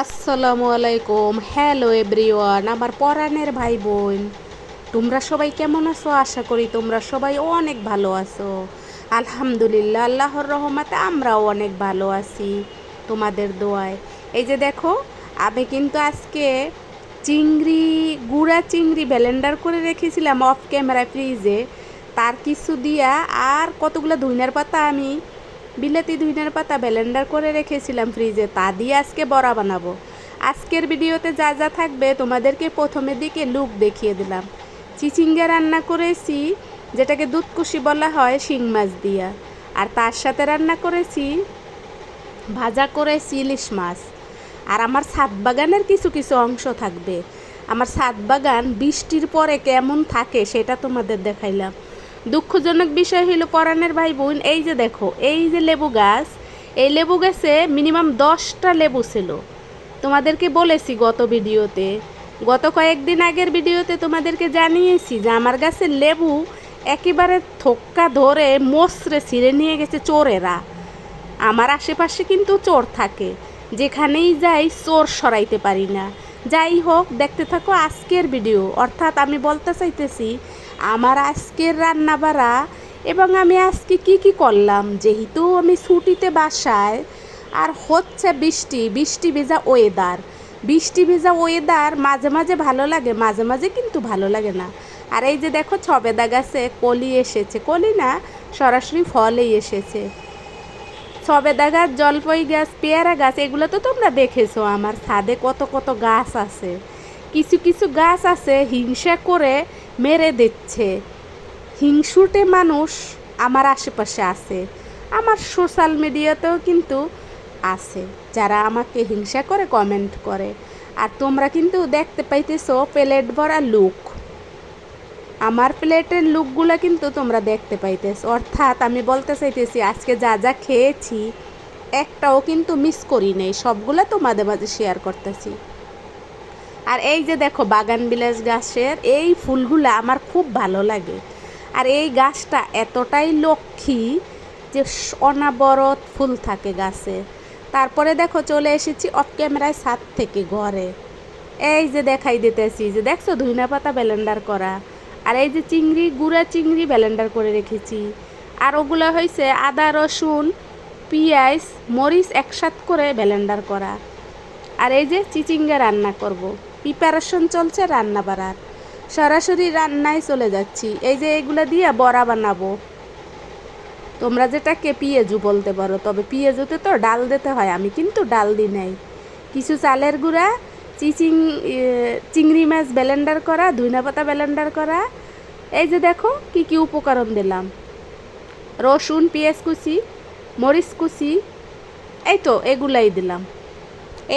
আসসালামু আলাইকুম। Hello everyone, আমার পরাণের ভাই বোন, তোমরা সবাই কেমন আছো? আশা করি তোমরা সবাই অনেক ভালো আছো। আলহামদুলিল্লাহ, আল্লাহর রহমতে আমরাও অনেক ভালো আছি তোমাদের দোয়ায়। এই যে দেখো, আমি কিন্তু আজকে চিংড়ি, গুঁড়া চিংড়ি ব্লেন্ডার করে রেখেছিলাম অফ ক্যামেরা ফ্রিজে। তার কিছু দিয়া আর কতগুলো ধইনার পাতা, আমি বিলাতি ধইনার পাতা ব্লেন্ডার করে রেখেছিলাম ফ্রিজে, তা দিয়ে আজকে বড়া বানাবো। আজকের ভিডিওতে যা যা থাকবে তোমাদেরকে প্রথমের দিকে লুক দেখিয়ে দিলাম। চিচিঙ্গা রান্না করেছি, যেটাকে দুধকুশি বলা হয়, শিং মাছ দিয়া। আর তার সাথে রান্না করেছি, ভাজা করেছি ইলিশ মাছ। আর আমার ছাদ বাগানের কিছু কিছু অংশ থাকবে। আমার ছাদ বাগান বৃষ্টির পরে কেমন থাকে সেটা তোমাদের দেখাইলাম। দুঃখজনক বিষয় হইল পরাণের ভাই বোন, এই যে দেখো, এই যে লেবু গাছ, এই লেবু গাছে মিনিমাম 10টা লেবু ছিল। তোমাদেরকে বলেছি গত ভিডিওতে, গত কয়েকদিন আগের ভিডিওতে তোমাদেরকে জানিয়েছি যে আমার গাছের লেবু একেবারে থোক্কা ধরে মোচড়ে ছিঁড়ে নিয়ে গেছে চোরেরা। আমার আশেপাশে কিন্তু চোর থাকে, যেখানেই যাই চোর সরাইতে পারি না। যাই হোক, দেখতে থাকো আজকের ভিডিও। অর্থাৎ আমি বলতে চাইতেছি আমার আজকের রান্না বাড়া, এবং আমি আজকে কি কি করলাম। যেহেতু আমি ছুটিতে বাসায়, আর হচ্ছে বৃষ্টি, বৃষ্টি ভেজা ওয়েদার। বৃষ্টি ভেজা ওয়েদার মাঝে মাঝে ভালো লাগে, মাঝে মাঝে কিন্তু ভালো লাগে না। আর এই যে দেখো, ছবেদা গাছে কলি এসেছে, কলি না, সরাসরি ফলেই এসেছে। সবেদা গাছ, জলপাই গাছ, পেয়ারা গাছ, এগুলো তো তোমরা দেখেছো। আমার ছাদে কত কত গাছ আছে। কিছু কিছু গাছ আছে হিংসা করে মেরে দিচ্ছে। হিংসুটে মানুষ আমার আশেপাশে আছে, আমার সোশ্যাল মিডিয়াতেও কিন্তু আছে, যারা আমাকে হিংসা করে কমেন্ট করে। আর তোমরা কিন্তু দেখতে পাইতেছো প্লেট ভরা লুক। আমার প্লেটের লুকগুলো কিন্তু তোমরা দেখতে পাইতেছ। অর্থাৎ আমি বলতে চাইতেছি আজকে যা যা খেয়েছি একটাও কিন্তু মিস করি নেই, সবগুলো তোমাদের মাঝে শেয়ার করতেছি। আর এই যে দেখো, বাগান বিলাস গাছের এই ফুলগুলো আমার খুব ভালো লাগে। আর এই গাছটা এতটাই লক্ষ্মী যে অনাবরত ফুল থাকে গাছে। তারপরে দেখো, চলে এসেছি অফ ক্যামেরায় ছাদ থেকে ঘরে। এই যে দেখাই দিতেছি, যে দেখছো ধইনা পাতা ব্লেন্ডার করা। আর এই যে চিংড়ি, গুঁড়া চিংড়ি ব্লেন্ডার করে রেখেছি। আর ওগুলো হয়েছে আদা, রসুন, পেঁয়াজ, মরিচ একসাথ করে ব্লেন্ডার করা। আর এই যে চিচিঙ্গা রান্না করব, প্রিপারেশন চলছে রান্না বাড়ার। সরাসরি রান্নায় চলে যাচ্ছি। এই যে এগুলো দিয়ে বড়া বানাবো। তোমরা যেটাকে পিঁয়াজু বলতে পারো, তবে পিঁয়াজুতে তো ডাল দিতে হয়, আমি কিন্তু ডাল দিই নাই। কিছু চালের গুঁড়া, চিংড়ি মাছ ব্লেন্ডার করা, ধইনা পাতা ব্লেন্ডার করা। এই যে দেখো কি কি উপকরণ দিলাম: রসুন, পেঁয়াজ কুচি, মরিচ কুচি, এই তো এগুলাই দিলাম।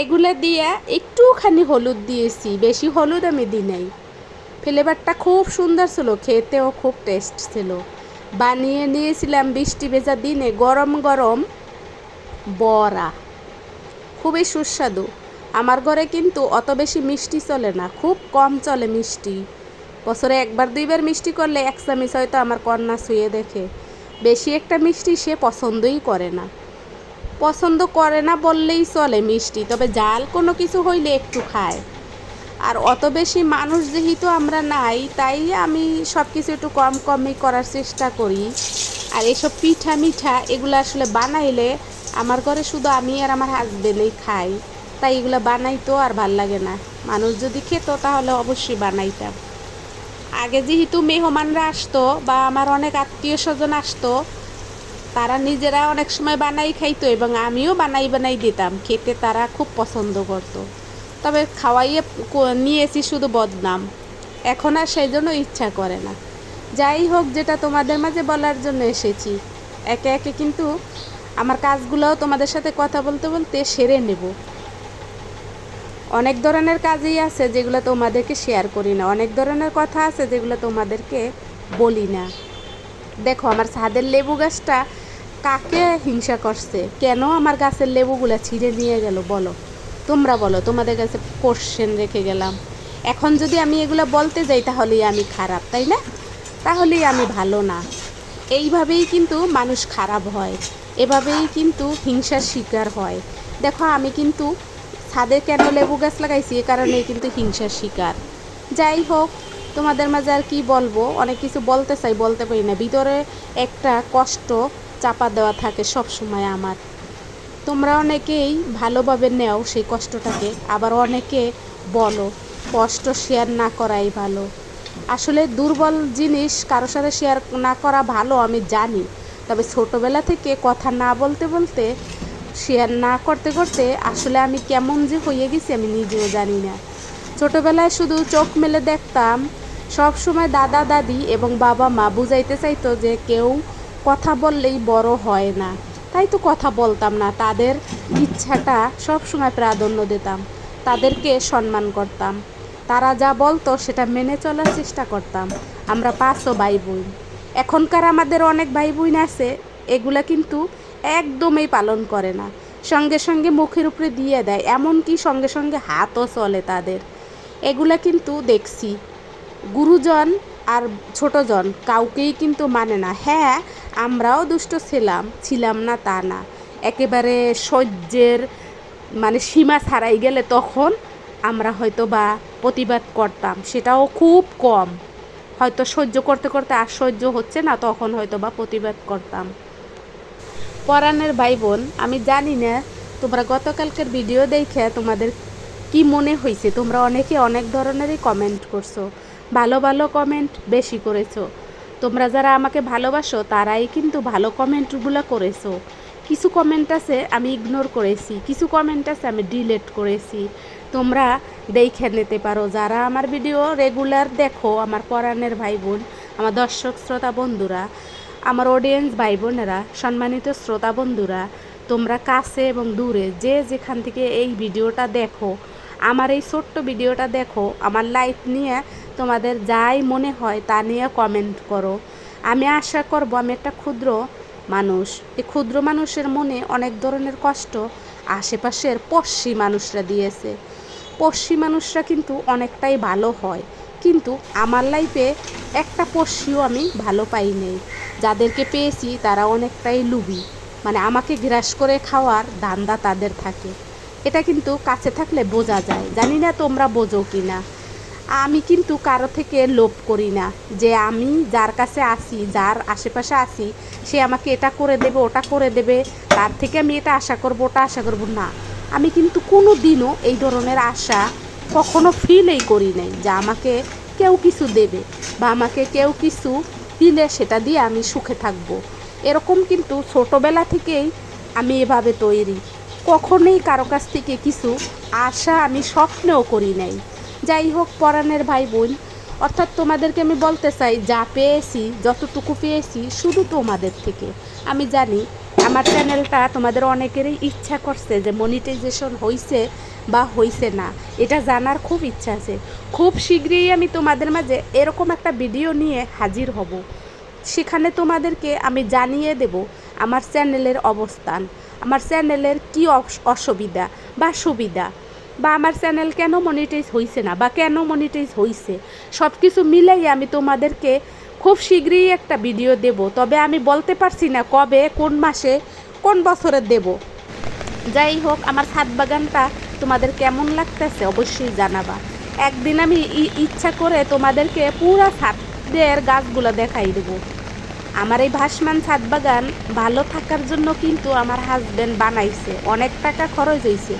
এগুলো দিয়া একটুখানি হলুদ দিয়েছি, বেশি হলুদ আমি দিই নাই। ফ্লেভারটা খুব সুন্দর ছিল, খেতেও খুব টেস্ট ছিল। বানিয়ে নিয়েছিলাম বৃষ্টি ভেজা দিনে গরম গরম বড়া, খুবই সুস্বাদু। আমার ঘরে কিন্তু অত বেশি মিষ্টি চলে না, খুব কম চলে মিষ্টি। বছরে একবার দুইবার মিষ্টি করলে এক চামচ হয়তো আমার কন্যা ছুঁয়ে দেখে। বেশি একটা মিষ্টি সে পছন্দই করে না, পছন্দ করে না বললেই চলে মিষ্টি, তবে জাল কোনো কিছু হইলে একটু খায়। আর অত বেশি মানুষ যেহেতু আমরা নাই, তাই আমি সব কিছু একটু কম কমই করার চেষ্টা করি। আর এসব পিঠা মিঠা এগুলো আসলে বানাইলে আমার ঘরে শুধু আমি আর আমার হাজবেন্ডই খাই, তাই এগুলো বানাইতো আর ভাল লাগে না। মানুষ যদি খেত তাহলে অবশ্যই বানাইতাম। আগে যেহেতু মেহমানরা আসতো বা আমার অনেক আত্মীয় স্বজন আসতো, তারা নিজেরা অনেক সময় বানাই খাইতো এবং আমিও বানাই বানাই দিতাম, খেতে তারা খুব পছন্দ করতো। তবে খাওয়াইয়ে নিয়েছি শুধু বদনাম, এখন আর সেই জন্য ইচ্ছা করে না। যাই হোক, যেটা তোমাদের মাঝে বলার জন্য এসেছি, একে একে কিন্তু আমার কাজগুলোও তোমাদের সাথে কথা বলতে বলতে সেরে নেব। অনেক ধরনের কাজই আছে যেগুলো তোমাদেরকে শেয়ার করি না, অনেক ধরনের কথা আছে যেগুলো তোমাদেরকে বলি না। দেখো, আমার ছাদের লেবু গাছটা কাকে হিংসা করছে, কেন আমার গাছের লেবুগুলো ছিঁড়ে নিয়ে গেল বলো? তোমরা বলো, তোমাদের কাছে কোশ্চেন রেখে গেলাম। এখন যদি আমি এগুলো বলতে যাই তাহলেই আমি খারাপ, তাই না? তাহলেই আমি ভালো না। এইভাবেই কিন্তু মানুষ খারাপ হয়, এভাবেই কিন্তু হিংসার শিকার হয়। দেখো, আমি কিন্তু ছাদে কেন লেবু গাছ লাগাইছি এ কারণেই কিন্তু হিংসার শিকার। যাই হোক, তোমাদের মাঝে আর কি বলবো, অনেক কিছু বলতে চাই বলতে পারি না, ভিতরে একটা কষ্ট চাপা দেওয়া থাকে সব সময় আমার। তোমরা অনেকেই ভালোভাবে নেও সেই কষ্টটাকে, আবার অনেকে বলো কষ্ট শেয়ার না করাই ভালো। আসলে দুর্বল জিনিস কারোর সাথে শেয়ার না করা ভালো আমি জানি, তবে ছোটোবেলা থেকে কথা না বলতে বলতে শেয়ার না করতে করতে আসলে আমি কেমন যে হয়ে গেছি আমি নিজেও জানি না। ছোটোবেলায় শুধু চোখ মেলে দেখতাম, সব সময় দাদা দাদি এবং বাবা মা বুঝাইতে চাইতো যে কেউ কথা বললেই বড় হয় না, তাই তো কথা বলতাম না, তাদের ইচ্ছাটা সব সময় প্রাধান্য দিতাম, তাদেরকে সম্মান করতাম, তারা যা বলতো সেটা মেনে চলার চেষ্টা করতাম। আমরা 5 ভাই বোন, এখনকার আমাদের অনেক ভাই বোন আছে এগুলা কিন্তু একদমই পালন করে না, সঙ্গে সঙ্গে মুখের উপরে দিয়ে দেয়, এমনকি সঙ্গে সঙ্গে হাতও চলে তাদের। এগুলা কিন্তু দেখছি গুরুজন আর ছোটজন কাউকেই কিন্তু মানে না। হ্যাঁ, আমরাও দুষ্ট ছিলাম না তা না, একেবারে সহ্যের মানে সীমা ছাড়াই গেলে তখন আমরা হয়তো বা প্রতিবাদ করতাম, সেটাও খুব কম, হয়তো সহ্য করতে করতে আর সহ্য হচ্ছে না তখন হয়তো বা প্রতিবাদ করতাম। পরাণের ভাই বোন, আমি জানি না তোমরা গতকালকের ভিডিও দেখে তোমাদের কি মনে হয়েছে, তোমরা অনেকে অনেক ধরনেরই কমেন্ট করছো, ভালো ভালো কমেন্ট বেশি করেছো। তোমরা যারা আমাকে ভালোবাসো তারাই কিন্তু ভালো কমেন্টগুলো করেছো। কিছু কমেন্ট আছে আমি ইগনোর করেছি, কিছু কমেন্ট আছে আমি ডিলিট করেছি, তোমরা দেখে নিতে পারো। যারা আমার ভিডিও রেগুলার দেখো, আমার পরাণের ভাই বোন, আমার দর্শক শ্রোতা বন্ধুরা, আমার অডিয়েন্স ভাই বোনেরা, সম্মানিত শ্রোতা বন্ধুরা, তোমরা কাছে এবং দূরে যে যেখান থেকে এই ভিডিওটা দেখো, আমার এই ছোট্ট ভিডিওটা দেখো, আমার লাইফ নিয়ে তোমাদের যাই মনে হয় তা নিয়ে কমেন্ট করো। আমি আশা করব আমি একটা ক্ষুদ্র মানুষ, এই ক্ষুদ্র মানুষের মনে অনেক ধরনের কষ্ট আশেপাশের পশ্চি মানুষরা দিয়েছে। পশ্চি মানুষরা কিন্তু অনেকটাই ভালো হয়, কিন্তু আমার লাইফে একটা পশ্চিও আমি ভালো পাই নাই। যাদেরকে পেয়েছি তারা অনেকটাই লুবি, মানে আমাকে গ্রাস করে খাওয়ার ধান্দা তাদের থাকে। এটা কিন্তু কাছে থাকলে বোঝা যায়, জানি না তোমরা বোঝো কি না। আমি কিন্তু কারো থেকে লোভ করি না যে আমি যার কাছে আসি, যার আশেপাশে আসি, সে আমাকে এটা করে দেবে ওটা করে দেবে, তার থেকে আমি এটা আশা করব ওটা আশা করব না। আমি কিন্তু কোনো দিনও এই ধরনের আশা কখনো ফিলই করি নাই যে আমাকে কেউ কিছু দেবে বা আমাকে কেউ কিছু দিলে সেটা দিয়ে আমি সুখে থাকব। এরকম কিন্তু ছোটোবেলা থেকেই আমি এভাবে তৈরি, কখনোই কারো কাছ থেকে কিছু আশা আমি স্বপ্নেও করি নাই। যাই হোক পরাণের ভাই বোন, অর্থাৎ তোমাদেরকে আমি বলতে চাই, যা পেয়েছি যতটুকু পেয়েছি শুধু তোমাদের থেকে। আমি জানি আমার চ্যানেলটা তোমাদের অনেকেরই ইচ্ছা করছে যে মনিটাইজেশন হয়েছে বা হয়েছে না, এটা জানার খুব ইচ্ছা আছে। খুব শীঘ্রই আমি তোমাদের মাঝে এরকম একটা ভিডিও নিয়ে হাজির হব, সেখানে তোমাদেরকে আমি জানিয়ে দেব আমার চ্যানেলের অবস্থান, আমার চ্যানেলের কী অসুবিধা বা সুবিধা, বা আমার চ্যানেল কেন মনিটাইজ হয়েছে না বা কেন মনিটাইজ হয়েছে, সব কিছু মিলাই আমি তোমাদেরকে খুব শীঘ্রই একটা ভিডিও দেব। তবে আমি বলতে পারছি না কবে, কোন মাসে, কোন বছরে দেব। যাই হোক, আমার ছাদ বাগানটা তোমাদের কেমন লাগতেছে অবশ্যই জানাবা। একদিন আমি ইচ্ছা করে তোমাদেরকে পুরো ছাদের গাছগুলো দেখাই দেবো। আমার এই ভাসমান ছাদ বাগান ভালো থাকার জন্য কিন্তু আমার হাজব্যান্ড বানাইছে, অনেক টাকা খরচ হয়েছে,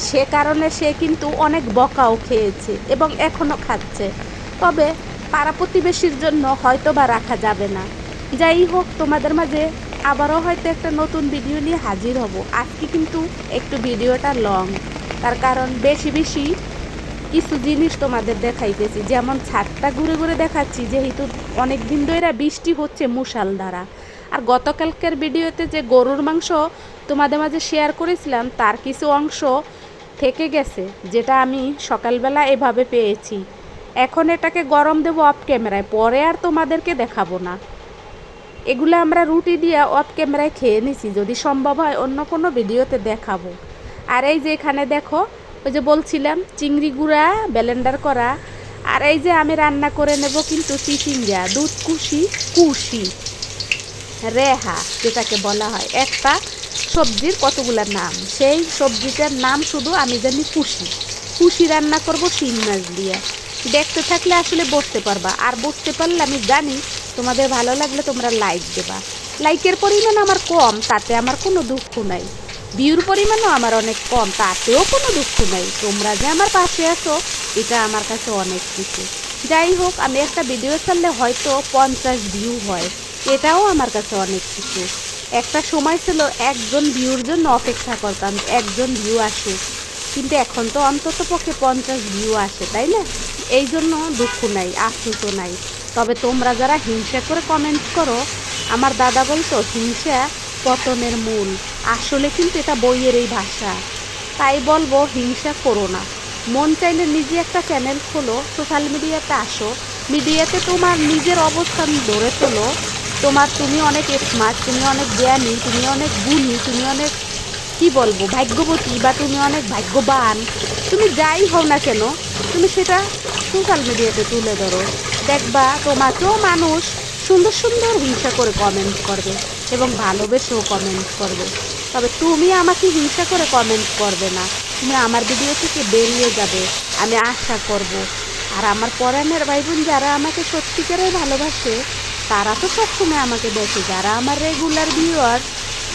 সে কারণে সে কিন্তু অনেক বকাও খেয়েছে এবং এখনও খাচ্ছে, তবে পাড়া প্রতিবেশীর জন্য হয়তো বা রাখা যাবে না। যাই হোক, তোমাদের মাঝে আবারও হয়তো একটা নতুন ভিডিও নিয়ে হাজির হব। আজকে কিন্তু একটু ভিডিওটা লং, তার কারণ বেশি বেশি কিছু জিনিস তোমাদের দেখাইতেছি, যেমন ছাদটা ঘুরে ঘুরে দেখাচ্ছি, যেহেতু অনেক দিন ধরে বৃষ্টি হচ্ছে মুষলধারা। আর গতকালকের ভিডিওতে যে গরুর মাংস তোমাদের মাঝে শেয়ার করেছিলাম তার কিছু অংশ থেকে গেছে, যেটা আমি সকালবেলা এভাবে পেয়েছি। এখন এটাকে গরম দেবো অফ ক্যামেরায়, পরে আর তোমাদেরকে দেখাবো না। এগুলো আমরা রুটি দিয়ে অফ ক্যামেরায় খেয়ে নিছি, যদি সম্ভব হয় অন্য কোনো ভিডিওতে দেখাবো। আর এই যে এখানে দেখো, ওই যে বলছিলাম চিংড়ি গুঁড়া ব্লেন্ডার করা, আর এই যে আমি রান্না করে নেব কিন্তু চিচিঙ্গা, দুধ কুশি রেহা যেটাকে বলা হয়, একটা সবজির কতগুলা নাম, সেই সবজিটার নাম শুধু আমি জানি কুশি। কুশি রান্না করব শিং মাছ দিয়ে। দেখতে থাকলে আসলে বুঝতে পারবা, আর বুঝতে পারলে আমি জানি তোমাদের ভালো লাগলে তোমরা লাইক দেবা। লাইকের পরিমাণ আমার কম, তাতে আমার কোনো দুঃখ নাই। ভিউর পরিমাণও আমার অনেক কম, তাতেও কোনো দুঃখ নাই। তোমরা যে আমার পাশে আছো এটা আমার কাছে অনেক কিছু। যাই হোক, আমি একটা ভিডিও ছাড়লে হয়তো 50 ভিউ হয়, এটাও আমার কাছে অনেক কিছু। একটা সময় ছিল একজন ভিউর জন্য অপেক্ষা করতাম, একজন ভিউ আসুক, কিন্তু এখন তো অন্তত পক্ষে 50 ভিউ আসে, তাই না? এই জন্য দুঃখ নাই, আফসোসও নাই। তবে তোমরা যারা হিংসা করে কমেন্ট করো, আমার দাদা বলতো হিংসা পতনের মূল। আসলে কিন্তু এটা বইয়ের এই ভাষা। তাই বলবো হিংসা করো না। মন চাইলে নিজে একটা চ্যানেল খোলো, সোশ্যাল মিডিয়াতে আসো, মিডিয়াতে তোমার নিজের অবস্থান ধরে তোলো। তুমি অনেক স্মার্ট, তুমি অনেক জ্ঞানী, তুমি অনেক গুণী, তুমি অনেক কি বলবো ভাগ্যবতী, বা তুমি অনেক ভাগ্যবান। তুমি যাই হও না কেন, তুমি সেটা সোশ্যাল মিডিয়াতে তুলে ধরো। দেখবা তোমাকেও মানুষ সুন্দর সুন্দর হিংসা করে কমেন্ট করবে এবং ভালোবেসেও কমেন্ট করবে। তবে তুমি আমাকে হিংসা করে কমেন্ট করবে না, তুমি আমার ভিডিও থেকে বেরিয়ে যাবে, আমি আশা করব। আর আমার পরাণের ভাই বোন যারা আমাকে সত্যিকারের ভালোবাসে, তারা তো সবসময় আমাকে দেখে। যারা আমার রেগুলার ভিউয়ার,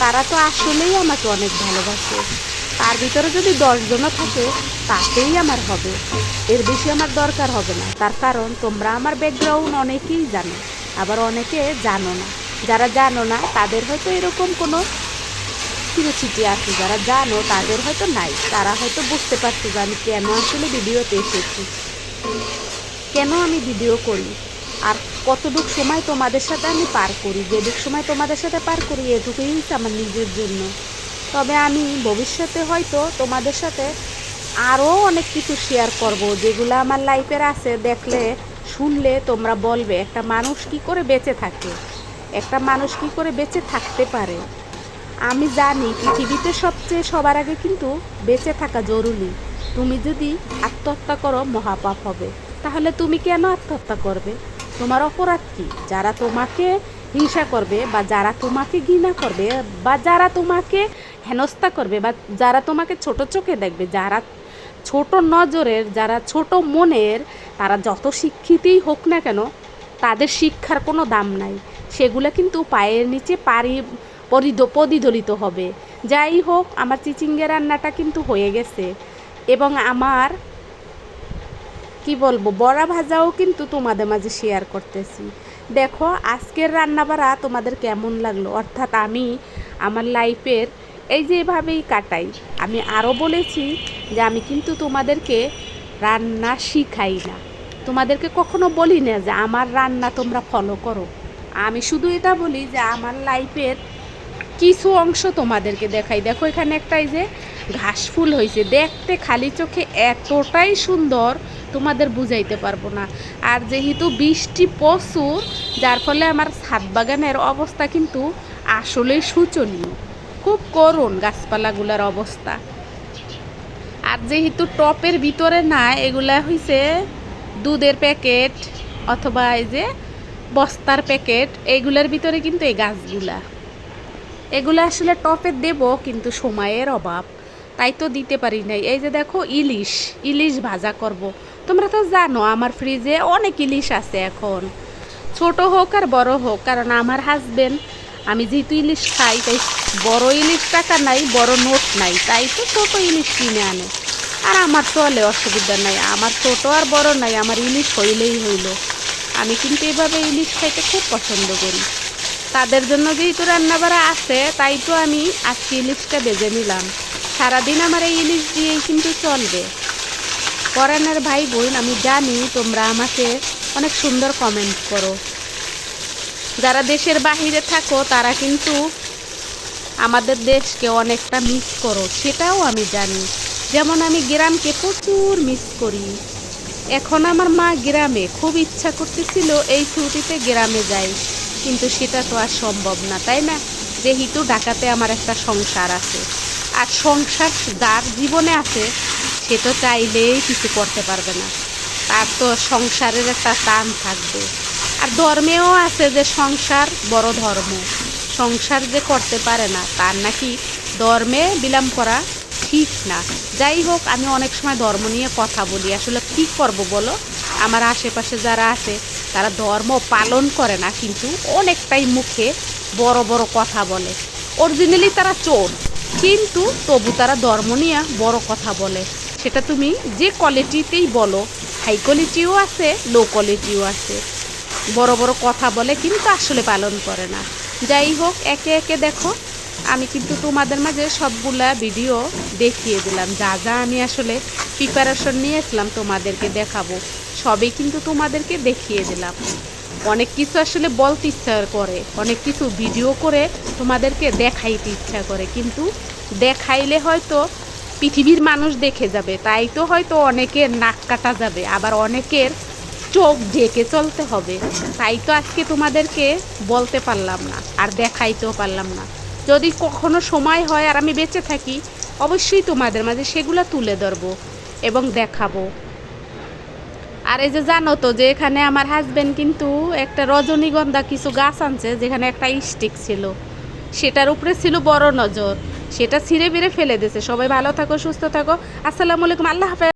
তারা তো আসলেই আমাকে অনেক ভালোবাসে। তার ভিতরে যদি 10 জনও থাকে তাতেই আমার হবে, এর বেশি আমার দরকার হবে না। তার কারণ তোমরা আমার ব্যাকগ্রাউন্ড অনেকেই জানো, আবার অনেকে জানো না। যারা জানো না তাদের হয়তো এরকম কোনো কিউরিওসিটি আছে, যারা জানো তাদের হয়তো নাই। তারা হয়তো বুঝতে পারছে যে আমি কেন আসলে ভিডিওতে এসেছি, কেন আমি ভিডিও করি, আর কতটুক সময় তোমাদের সাথে আমি পার করি। যেটুক সময় তোমাদের সাথে পার করি এটুকুই হচ্ছে আমার নিজের জন্য। তবে আমি ভবিষ্যতে হয়তো তোমাদের সাথে আরও অনেক কিছু শেয়ার করব, যেগুলো আমার লাইফের আছে। দেখলে শুনলে তোমরা বলবে একটা মানুষ কি করে বেঁচে থাকে, একটা মানুষ কি করে বেঁচে থাকতে পারে। আমি জানি পৃথিবীতে সবচেয়ে সবার আগে কিন্তু বেঁচে থাকা জরুরি। তুমি যদি আত্মহত্যা করো মহাপাপ হবে। তাহলে তুমি কেন আত্মহত্যা করবে? তোমার অপরাধ কি? যারা তোমাকে হিংসা করবে, বা যারা তোমাকে ঘৃণা করবে, বা যারা তোমাকে হেনস্থা করবে, বা যারা তোমাকে ছোট চোখে দেখবে, যারা ছোট নজরের, যারা ছোট মনের, তারা যত শিক্ষিতই হোক না কেন, তাদের শিক্ষার কোনো দাম নাই। সেগুলো কিন্তু পায়ের নিচে পরিদলিত হবে। যাই হোক, আমার চিচিঙ্গা রান্নাটা কিন্তু হয়ে গেছে, এবং আমার কি বলবো বড়া ভাজাও কিন্তু তোমাদের মাঝে শেয়ার করতেছি। দেখো আজকের রান্নাবাড়া তোমাদের কেমন লাগলো, অর্থাৎ আমি আমার লাইফের এই যে এভাবেই কাটাই। আমি আরও বলেছি যে আমি কিন্তু তোমাদেরকে রান্না শিখাই না, তোমাদেরকে কখনো বলি না যে আমার রান্না তোমরা ফলো করো। আমি শুধু এটা বলি যে আমার লাইফের কিছু অংশ তোমাদেরকে দেখাই। দেখো এখানে একটা এই যে ঘাস ফুল হয়েছে, দেখতে খালি চোখে এতটাই সুন্দর তোমাদের বুঝাইতে পারবো না। আর যেহেতু বৃষ্টি প্রচুর, যার ফলে আমার ছাদ বাগানের অবস্থা কিন্তু আসলেই শোচনীয়, খুব করুণ গাছপালাগুলোর অবস্থা। আর যেহেতু টপের ভিতরে না, এগুলা হইছে দুধের প্যাকেট অথবা এই যে বস্তার প্যাকেট, এইগুলোর ভিতরে কিন্তু এই গাছগুলা, এগুলো আসলে টপে দেব, কিন্তু সময়ের অভাব, তাই তো দিতে পারি নাই। এই যে দেখো ইলিশ, ইলিশ ভাজা করব। তোমরা তো জানো আমার ফ্রিজে অনেক ইলিশ আছে এখন, ছোট হোক আর বড় হোক। কারণ আমার হাজবেন্ড, আমি যেহেতু ইলিশ খাই, তাই বড় ইলিশ টাকা নাই, বড় নোট নাই, তাই তো ছোট ইলিশ কিনে আনে। আর আমার চলে, অসুবিধা নাই, আমার ছোট আর বড় নাই, আমার ইলিশ হইলেই হইল। আমি কিন্তু এভাবে ইলিশ খাইতে খুব পছন্দ করি। তাদের জন্য যেহেতু রান্নাবাড়া আছে, তাই তো আমি আজকে ইলিশটা বেজে নিলাম। সারাদিন আমার এই ইলিশ দিয়েই কিন্তু চলবে। পরাণের ভাই বোন, আমি জানি তোমরা আমাকে অনেক সুন্দর কমেন্ট করো। যারা দেশের বাহিরে থাকো তারা কিন্তু আমাদের দেশকে অনেকটা মিস করো, সেটাও আমি জানি। যেমন আমি গ্রামকে প্রচুর মিস করি। এখন আমার মা গ্রামে, খুব ইচ্ছা করতেছিল এই ছুটিতে গ্রামে যাই, কিন্তু সেটা তো আর সম্ভব না, তাই না? যেহেতু ঢাকাতে আমার একটা সংসার আছে, আর সংসার যার জীবনে আছে সে তো চাইলেই কিছু করতে পারবে না, তার তো সংসারের একটা টান থাকবে। আর ধর্মেও আছে যে সংসার বড় ধর্ম, সংসার যে করতে পারে না তার নাকি ধর্মে বিলম্ব করা ঠিক না। যাই হোক, আমি অনেক সময় ধর্ম নিয়ে কথা বলি, আসলে কী করব বলো, আমার আশেপাশে যারা আছে তারা ধর্ম পালন করে না, কিন্তু অনেকটাই মুখে বড় বড় কথা বলে। অরিজিনালি তারা চোর, কিন্তু তবু তারা ধর্ম নিয়ে বড় কথা বলে। সেটা তুমি যে কোয়ালিটিতেই বলো, হাই কোয়ালিটিও আছে, লো কোয়ালিটিও আছে। বড় বড় কথা বলে কিন্তু আসলে পালন করে না। যাই হোক, একে একে দেখো, আমি কিন্তু তোমাদের মাঝে সবগুলা ভিডিও দেখিয়ে দিলাম। যা যা আমি আসলে প্রিপারেশন নিয়েছিলাম তোমাদেরকে দেখাবো, সবই কিন্তু তোমাদেরকে দেখিয়ে দিলাম। অনেক কিছু আসলে বলতে ইচ্ছা করে, অনেক কিছু ভিডিও করে তোমাদেরকে দেখাইতে ইচ্ছা করে, কিন্তু দেখাইলে হয়তো পৃথিবীর মানুষ দেখে যাবে, তাই তো হয়তো অনেকের নাক কাটা যাবে, আবার অনেকের চোখ ঢেকে চলতে হবে। তাই তো আজকে তোমাদেরকে বলতে পারলাম না আর দেখাইতেও পারলাম না। যদি কখনো সময় হয় আর আমি বেঁচে থাকি, অবশ্যই তোমাদের মাঝে সেগুলো তুলে ধরবো এবং দেখাবো। আর এই যে জানো তো যে এখানে আমার হাজবেন্ড কিন্তু একটা রজনীগন্ধা কিছু গাছ আনছে, যেখানে একটা স্টিক ছিল, সেটার উপরে ছিল বড় নজর, সেটা ছিঁড়ে বেড়ে ফেলে দিয়েছে। সবাই ভালো থাকো, সুস্থ থাকো, আসসালামু আলাইকুম, আল্লাহ হাফেজ।